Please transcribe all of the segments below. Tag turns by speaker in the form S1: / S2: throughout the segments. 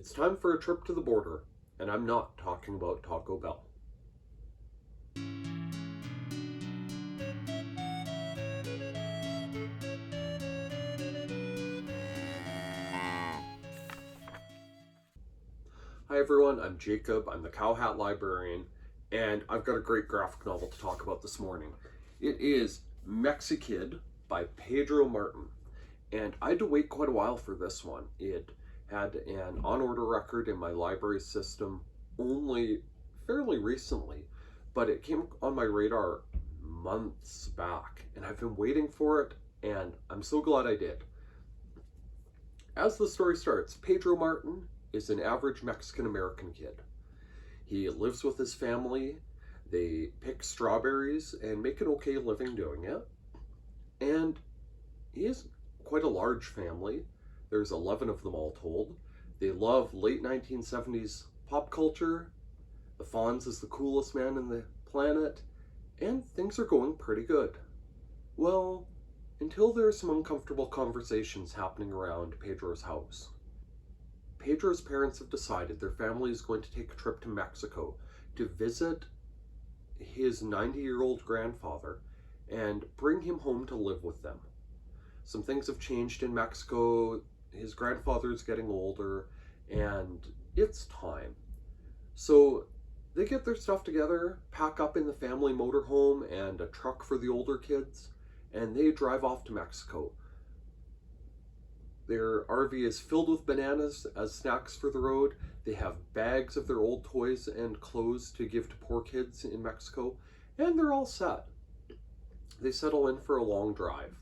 S1: It's time for a trip to the border, and I'm not talking about Taco Bell. Hi everyone, I'm Jacob, I'm the CowHatLibrarian, and I've got a great graphic novel to talk about this morning. It is Mexikid by Pedro Martin, and I had to wait quite a while for this one. It had an on-order record in my library system only fairly recently, but it came on my radar months back, and I've been waiting for it, and I'm so glad I did. As the story starts, Pedro Martin is an average Mexican-American kid. He lives with his family, they pick strawberries and make an okay living doing it, and he has quite a large family. There's 11 of them all told. They love late 1970s pop culture, the Fonz is the coolest man in the planet, and things are going pretty good. Well, until there are some uncomfortable conversations happening around Pedro's house. Pedro's parents have decided their family is going to take a trip to Mexico to visit his 90-year-old grandfather and bring him home to live with them. Some things have changed in Mexico. His grandfather's getting older, and it's time. So they get their stuff together, pack up in the family motorhome and a truck for the older kids, and they drive off to Mexico. Their RV is filled with bananas as snacks for the road. They have bags of their old toys and clothes to give to poor kids in Mexico, and they're all set. They settle in for a long drive.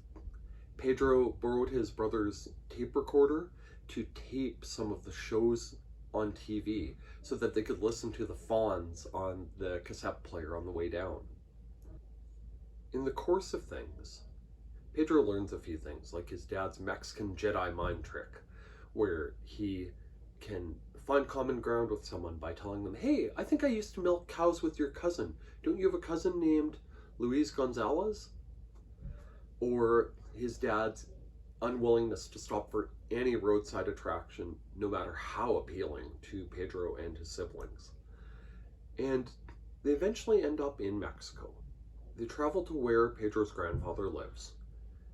S1: Pedro borrowed his brother's tape recorder to tape some of the shows on TV so that they could listen to the Fonz on the cassette player on the way down. In the course of things, Pedro learns a few things, like his dad's Mexican Jedi mind trick, where he can find common ground with someone by telling them, hey, I think I used to milk cows with your cousin. Don't you have a cousin named Luis Gonzalez? Or his dad's unwillingness to stop for any roadside attraction, no matter how appealing to Pedro and his siblings. And they eventually end up in Mexico. They travel to where Pedro's grandfather lives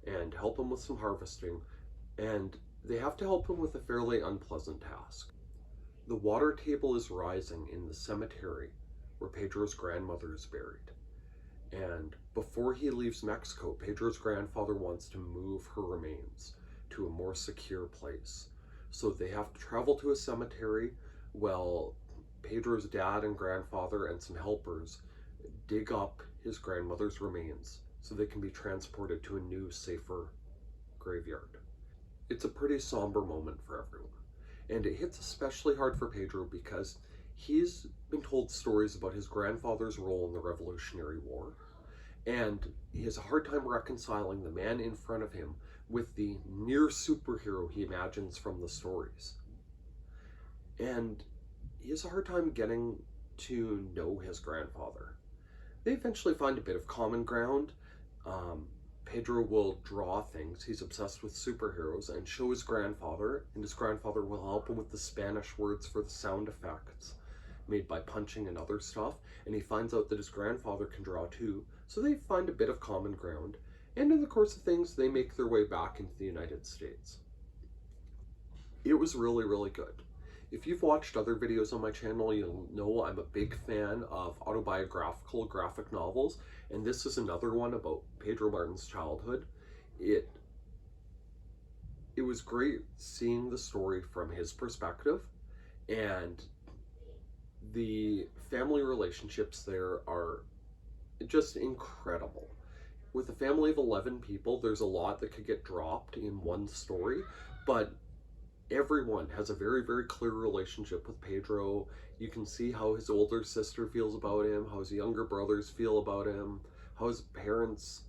S1: and help him with some harvesting, and they have to help him with a fairly unpleasant task. The water table is rising in the cemetery where Pedro's grandmother is buried. And before he leaves Mexico, Pedro's grandfather wants to move her remains to a more secure place. So they have to travel to a cemetery while Pedro's dad and grandfather and some helpers dig up his grandmother's remains so they can be transported to a new, safer graveyard. It's a pretty somber moment for everyone. And it hits especially hard for Pedro because he's been told stories about his grandfather's role in the Revolutionary War, and he has a hard time reconciling the man in front of him with the near superhero he imagines from the stories. And he has a hard time getting to know his grandfather. They eventually find a bit of common ground. Pedro will draw things. He's obsessed with superheroes, and show his grandfather, and his grandfather will help him with the Spanish words for the sound effects made by punching and other stuff, and he finds out that his grandfather can draw too, so they find a bit of common ground, and in the course of things, they make their way back into the United States. It was really, really good. If you've watched other videos on my channel, you'll know I'm a big fan of autobiographical graphic novels, and this is another one about Pedro Martin's childhood. It was great seeing the story from his perspective, and the family relationships there are just incredible. With a family of 11 people, there's a lot that could get dropped in one story, but everyone has a very, very clear relationship with Pedro. You can see how his older sister feels about him, how his younger brothers feel about him, how his parents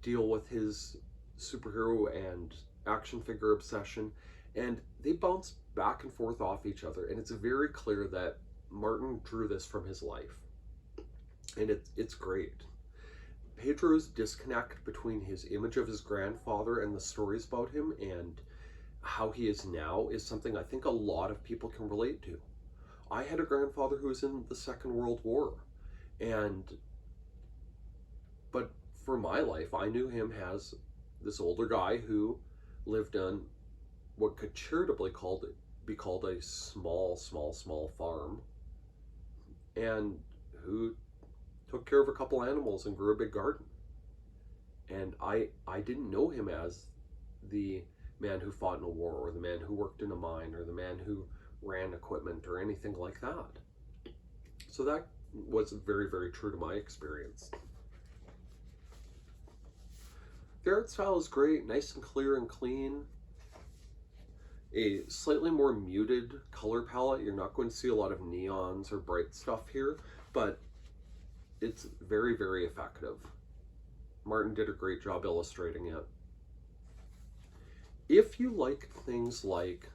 S1: deal with his superhero and action figure obsession, and they bounce back and forth off each other, and it's very clear that Martin drew this from his life, and it's great. Pedro's disconnect between his image of his grandfather and the stories about him, and how he is now is something I think a lot of people can relate to. I had a grandfather who was in the Second World War, but for my life, I knew him as this older guy who lived on what could charitably be called a small farm, and who took care of a couple animals and grew a big garden. And I didn't know him as the man who fought in a war, or the man who worked in a mine, or the man who ran equipment, or anything like that. So that was very, very true to my experience. The art style is great, nice and clear and clean. A slightly more muted color palette. You're not going to see a lot of neons or bright stuff here, but it's very, very effective. Martin did a great job illustrating it. If you like things like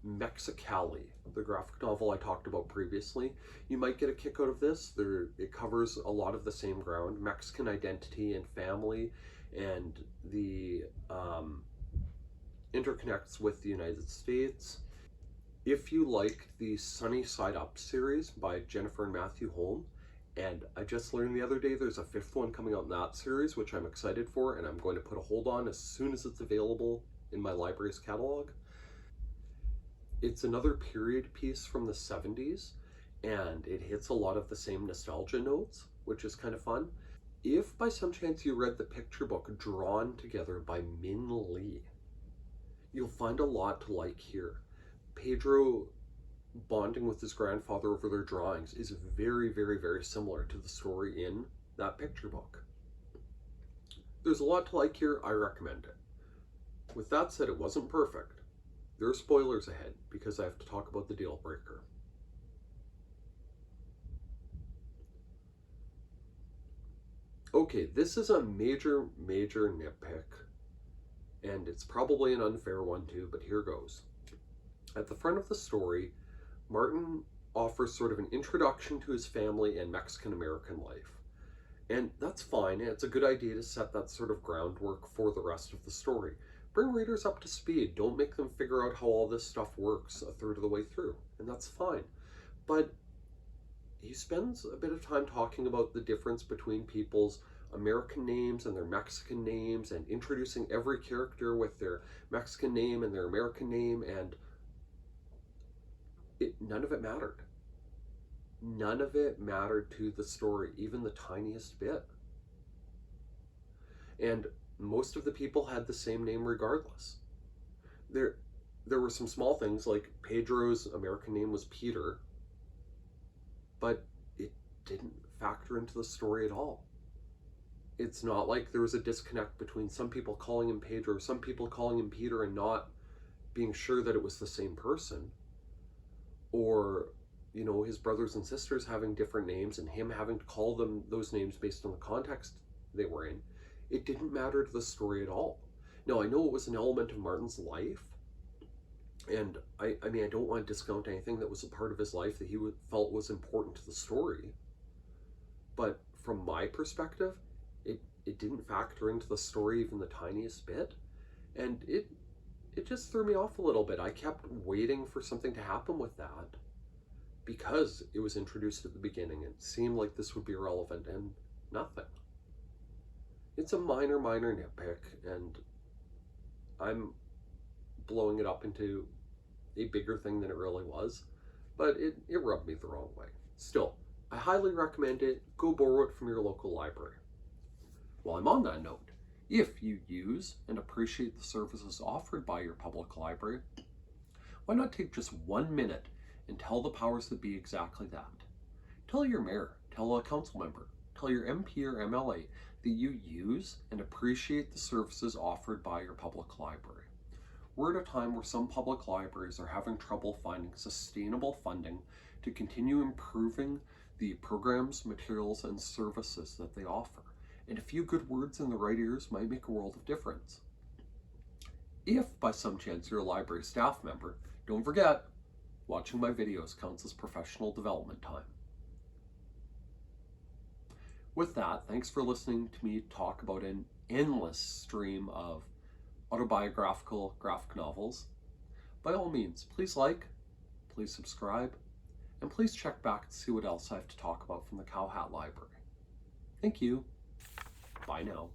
S1: Mexikid, the graphic novel I talked about previously, you might get a kick out of this. It covers a lot of the same ground, Mexican identity and family, and the interconnects with the United States. If you like the Sunny Side Up series by Jennifer and Matthew Holm, and I just learned the other day there's a 5th one coming out in that series, which I'm excited for, and I'm going to put a hold on as soon as it's available in my library's catalog. It's another period piece from the 70s, and it hits a lot of the same nostalgia notes, which is kind of fun. If by some chance you read the picture book Drawn Together by Min Lee, you'll find a lot to like here. Pedro bonding with his grandfather over their drawings is very, very, very similar to the story in that picture book. There's a lot to like here. I recommend it. With that said, it wasn't perfect. There are spoilers ahead because I have to talk about the deal breaker. Okay, this is a major, major nitpick, and it's probably an unfair one too, but here goes. At the front of the story, Martin offers sort of an introduction to his family and Mexican-American life. And that's fine. It's a good idea to set that sort of groundwork for the rest of the story. Bring readers up to speed. Don't make them figure out how all this stuff works a third of the way through. And that's fine. But he spends a bit of time talking about the difference between people's American names and their Mexican names, and introducing every character with their Mexican name and their American name, and none of it mattered. None of it mattered to the story, even the tiniest bit. And most of the people had the same name regardless. There were some small things, like Pedro's American name was Peter, but it didn't factor into the story at all. It's not like there was a disconnect between some people calling him Pedro, some people calling him Peter and not being sure that it was the same person. Or, you know, his brothers and sisters having different names and him having to call them those names based on the context they were in. It didn't matter to the story at all. Now, I know it was an element of Martin's life, and I mean, I don't want to discount anything that was a part of his life that he felt was important to the story. But from my perspective, it didn't factor into the story even the tiniest bit. And it just threw me off a little bit. I kept waiting for something to happen with that because it was introduced at the beginning. It seemed like this would be relevant, and nothing. It's a minor nitpick, and I'm blowing it up into a bigger thing than it really was, but it rubbed me the wrong way. Still, I highly recommend it. Go borrow it from your local library. While I'm on that note, if you use and appreciate the services offered by your public library, why not take just 1 minute and tell the powers that be exactly that? Tell your mayor, tell a council member, tell your MP or MLA that you use and appreciate the services offered by your public library. We're at a time where some public libraries are having trouble finding sustainable funding to continue improving the programs, materials, and services that they offer. And a few good words in the right ears might make a world of difference. If by some chance you're a library staff member, don't forget, watching my videos counts as professional development time. With that, thanks for listening to me talk about an endless stream of autobiographical graphic novels. by all means, please like, please subscribe, and please check back and see what else I have to talk about from the Cow Hat Library. Thank you. Bye now.